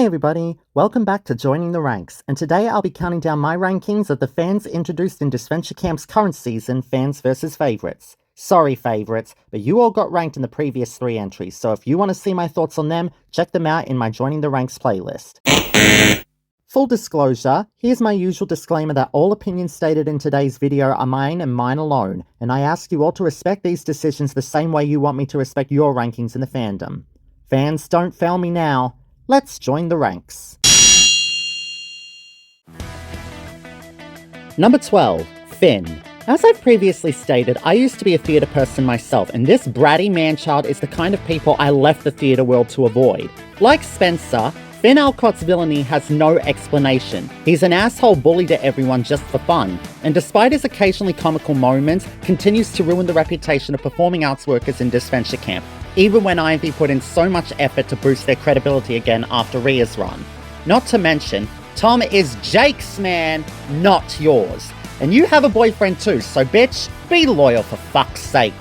Hey everybody, welcome back to Joining the Ranks, and today I'll be counting down my rankings of the fans introduced in Disventure Camp's current season, Fans vs Favorites. Sorry favourites, but you all got ranked in the previous 3 entries, so if you want to see my thoughts on them, check them out in my Joining the Ranks playlist. Full disclosure, here's my usual disclaimer that all opinions stated in today's video are mine and mine alone, and I ask you all to respect these decisions the same way you want me to respect your rankings in the fandom. Fans, don't fail me now. Let's join the ranks. Number 12, Finn. As I've previously stated, I used to be a theatre person myself, and this bratty man-child is the kind of people I left the theatre world to avoid. Like Spencer, Finn Alcott's villainy has no explanation. He's an asshole bully to everyone just for fun, and despite his occasionally comical moments, continues to ruin the reputation of performing arts workers in Disventure Camp, even when Ivy put in so much effort to boost their credibility again after Rhea's run. Not to mention, Tom is Jake's man, not yours. And you have a boyfriend too, so bitch, be loyal for fuck's sake.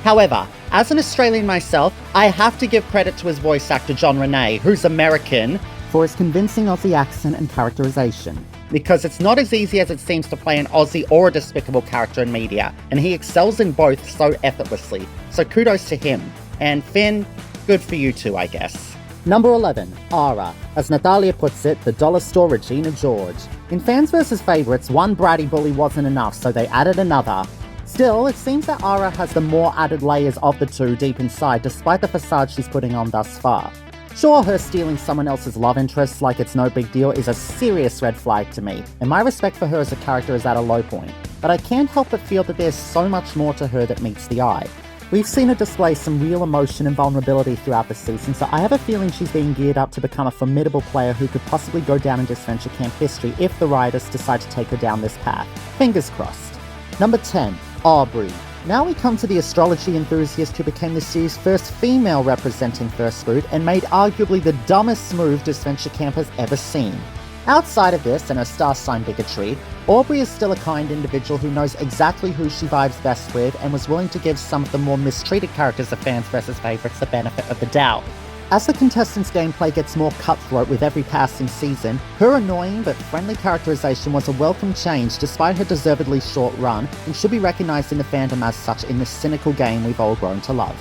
However, as an Australian myself, I have to give credit to his voice actor John Renee, who's American, for his convincing Aussie accent and characterization. Because it's not as easy as it seems to play an Aussie or a despicable character in media, and he excels in both so effortlessly, so kudos to him. And Finn, good for you too, I guess. Number 11, Ara. As Natalia puts it, the dollar store Regina George. In Fans vs Favorites, one bratty bully wasn't enough, so they added another. Still, it seems that Ara has the more added layers of the two deep inside, despite the facade she's putting on thus far. Sure, her stealing someone else's love interest like it's no big deal is a serious red flag to me, and my respect for her as a character is at a low point. But I can't help but feel that there's so much more to her that meets the eye. We've seen her display some real emotion and vulnerability throughout the season, so I have a feeling she's being geared up to become a formidable player who could possibly go down in Disventure Camp history if the writers decide to take her down this path. Fingers crossed. Number 10, Aubrey. Now we come to the astrology enthusiast who became the series' first female representing First Fruit and made arguably the dumbest move Disventure Camp has ever seen. Outside of this and her star sign bigotry, Aubrey is still a kind individual who knows exactly who she vibes best with and was willing to give some of the more mistreated characters of Fans vs Favorites the benefit of the doubt. As the contestants' gameplay gets more cutthroat with every passing season, her annoying but friendly characterization was a welcome change despite her deservedly short run and should be recognised in the fandom as such in this cynical game we've all grown to love.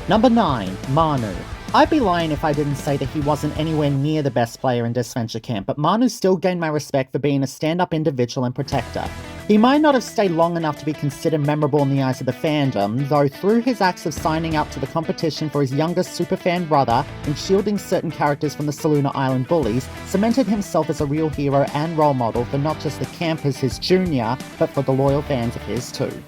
Number 9, Manu. I'd be lying if I didn't say that he wasn't anywhere near the best player in Disventure Camp, but Manu still gained my respect for being a stand-up individual and protector. He might not have stayed long enough to be considered memorable in the eyes of the fandom, though through his acts of signing up to the competition for his younger superfan brother and shielding certain characters from the Saluna Island bullies, cemented himself as a real hero and role model for not just the camp as his junior, but for the loyal fans of his too.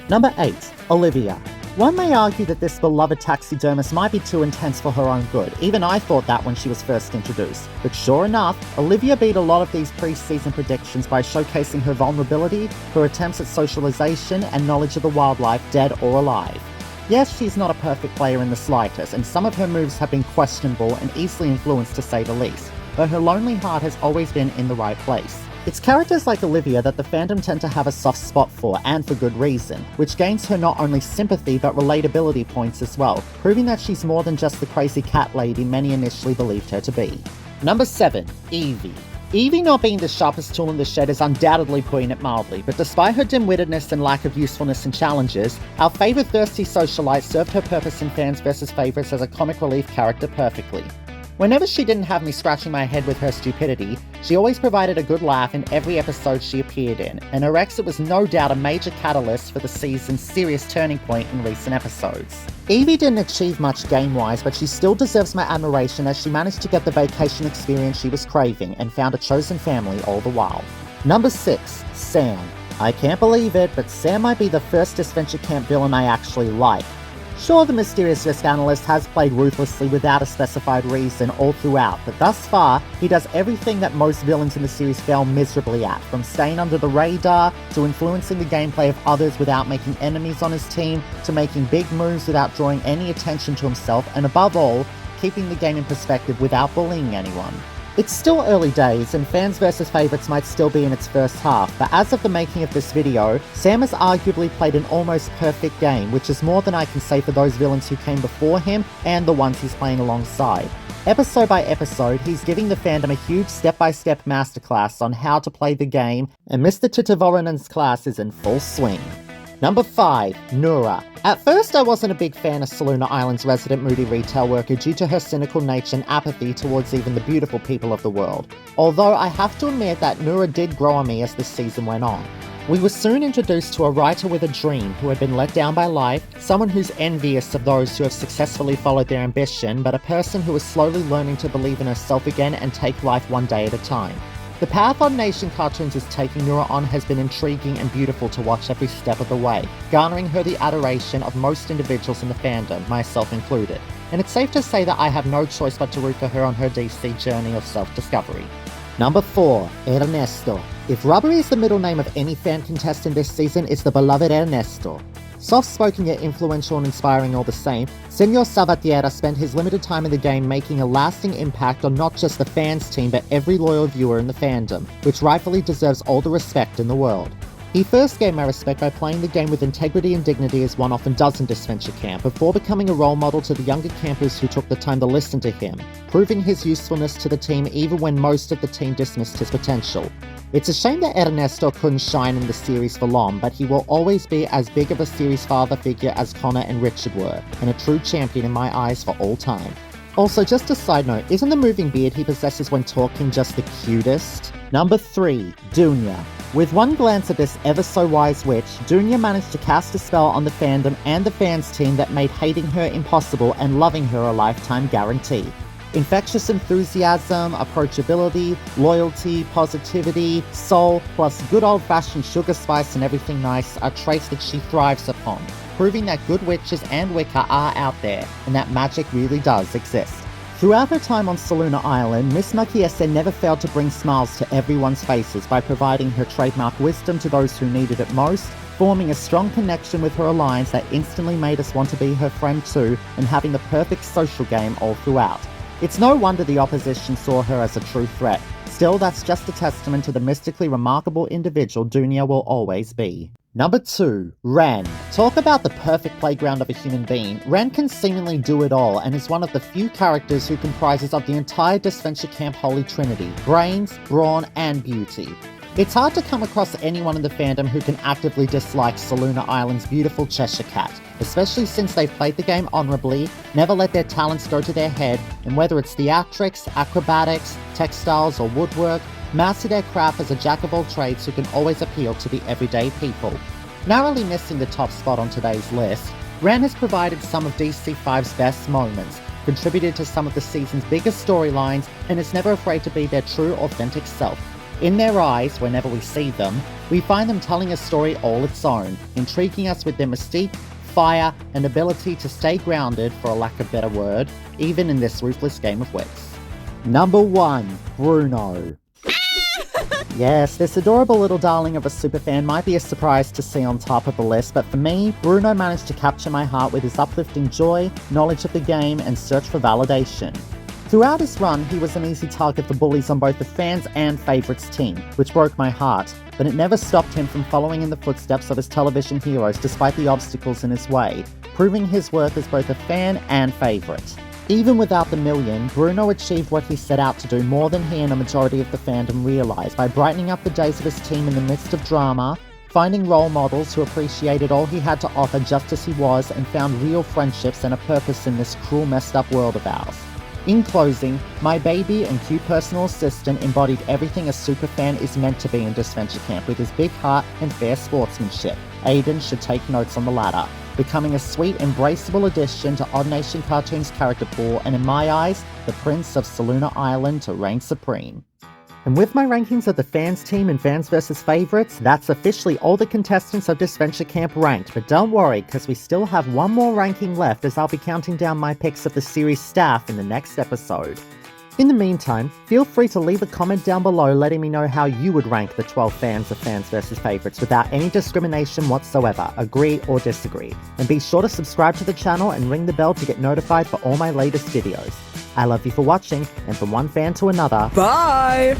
Number 8, Olivia. One may argue that this beloved taxidermist might be too intense for her own good. Even I thought that when she was first introduced. But sure enough, Olivia beat a lot of these pre-season predictions by showcasing her vulnerability, her attempts at socialization, and knowledge of the wildlife, dead or alive. Yes, she's not a perfect player in the slightest, and some of her moves have been questionable and easily influenced to say the least. But her lonely heart has always been in the right place. It's characters like Olivia that the fandom tend to have a soft spot for, and for good reason, which gains her not only sympathy but relatability points as well, proving that she's more than just the crazy cat lady many initially believed her to be. Number 7, Evie. Evie not being the sharpest tool in the shed is undoubtedly putting it mildly, but despite her dim-wittedness and lack of usefulness and challenges, our favourite thirsty socialite served her purpose in Fans vs Favorites as a comic relief character perfectly. Whenever she didn't have me scratching my head with her stupidity, she always provided a good laugh in every episode she appeared in, and her exit was no doubt a major catalyst for the season's serious turning point in recent episodes. Evie didn't achieve much game-wise, but she still deserves my admiration as she managed to get the vacation experience she was craving and found a chosen family all the while. Number 6, Sam. I can't believe it, but Sam might be the first Disventure Camp villain I actually like. Sure, the mysterious risk analyst has played ruthlessly without a specified reason all throughout, but thus far, he does everything that most villains in the series fail miserably at, from staying under the radar, to influencing the gameplay of others without making enemies on his team, to making big moves without drawing any attention to himself, and above all, keeping the game in perspective without bullying anyone. It's still early days, and Fans vs Favourites might still be in its first half, but as of the making of this video, Sam has arguably played an almost perfect game, which is more than I can say for those villains who came before him and the ones he's playing alongside. Episode by episode, he's giving the fandom a huge step-by-step masterclass on how to play the game, and Mr. Titavorinen's class is in full swing. Number 5. Nura. At first I wasn't a big fan of Saluna Island's resident moody retail worker due to her cynical nature and apathy towards even the beautiful people of the world. Although I have to admit that Nura did grow on me as the season went on. We were soon introduced to a writer with a dream who had been let down by life, someone who's envious of those who have successfully followed their ambition, but a person who is slowly learning to believe in herself again and take life one day at a time. The path Odd Nation Cartoons is taking Nura on has been intriguing and beautiful to watch every step of the way, garnering her the adoration of most individuals in the fandom, myself included. And it's safe to say that I have no choice but to root for her on her DC journey of self-discovery. Number 4. Ernesto. If Rubbery is the middle name of any fan contestant this season, it's the beloved Ernesto. Soft-spoken yet influential and inspiring all the same, Senor Sabatiera spent his limited time in the game making a lasting impact on not just the fans team but every loyal viewer in the fandom, which rightfully deserves all the respect in the world. He first gained my respect by playing the game with integrity and dignity as one often does in Disventure Camp, before becoming a role model to the younger campers who took the time to listen to him, proving his usefulness to the team even when most of the team dismissed his potential. It's a shame that Ernesto couldn't shine in the series for long, but he will always be as big of a series father figure as Connor and Richard were, and a true champion in my eyes for all time. Also, just a side note, isn't the moving beard he possesses when talking just the cutest? Number 3. Dunya. With one glance at this ever-so-wise witch, Dunya managed to cast a spell on the fandom and the fans team that made hating her impossible and loving her a lifetime guarantee. Infectious enthusiasm, approachability, loyalty, positivity, soul, plus good old-fashioned sugar spice and everything nice are traits that she thrives upon, proving that good witches and Wicca are out there, and that magic really does exist. Throughout her time on Saluna Island, Miss Makiese never failed to bring smiles to everyone's faces by providing her trademark wisdom to those who needed it most, forming a strong connection with her alliance that instantly made us want to be her friend too, and having the perfect social game all throughout. It's no wonder the opposition saw her as a true threat. Still, that's just a testament to the mystically remarkable individual Dunya will always be. Number 2. Ren. Talk about the perfect playground of a human being. Ren can seemingly do it all and is one of the few characters who comprises of the entire Disventure Camp Holy Trinity: brains, brawn, and beauty. It's hard to come across anyone in the fandom who can actively dislike Saluna Island's beautiful Cheshire Cat, especially since they've played the game honorably, never let their talents go to their head, and whether it's theatrics, acrobatics, textiles, or woodwork, master their craft as a jack of all trades who can always appeal to the everyday people. Narrowly missing the top spot on today's list, Ren has provided some of DC5's best moments, contributed to some of the season's biggest storylines, and is never afraid to be their true, authentic self. In their eyes, whenever we see them, we find them telling a story all its own, intriguing us with their mystique, fire, and ability to stay grounded, for a lack of a better word, even in this ruthless game of wits. Number 1. Bruno. Yes, this adorable little darling of a superfan might be a surprise to see on top of the list, but for me, Bruno managed to capture my heart with his uplifting joy, knowledge of the game, and search for validation. Throughout his run, he was an easy target for bullies on both the fans and favourites team, which broke my heart, but it never stopped him from following in the footsteps of his television heroes despite the obstacles in his way, proving his worth as both a fan and favourite. Even without the million, Bruno achieved what he set out to do more than he and a majority of the fandom realised by brightening up the days of his team in the midst of drama, finding role models who appreciated all he had to offer just as he was and found real friendships and a purpose in this cruel, messed up world of ours. In closing, my baby and cute personal assistant embodied everything a superfan is meant to be in Disventure Camp with his big heart and fair sportsmanship. Aiden should take notes on the latter, becoming a sweet, embraceable addition to Odd Nation Cartoons' character pool, and in my eyes, the Prince of Saluna Island to reign supreme. And with my rankings of the fans team and fans versus favourites, that's officially all the contestants of Disventure Camp ranked, but don't worry, because we still have one more ranking left as I'll be counting down my picks of the series staff in the next episode. In the meantime, feel free to leave a comment down below letting me know how you would rank the 12 fans of fans versus favourites without any discrimination whatsoever, agree or disagree. And be sure to subscribe to the channel and ring the bell to get notified for all my latest videos. I love you for watching, and from one fan to another, Bye!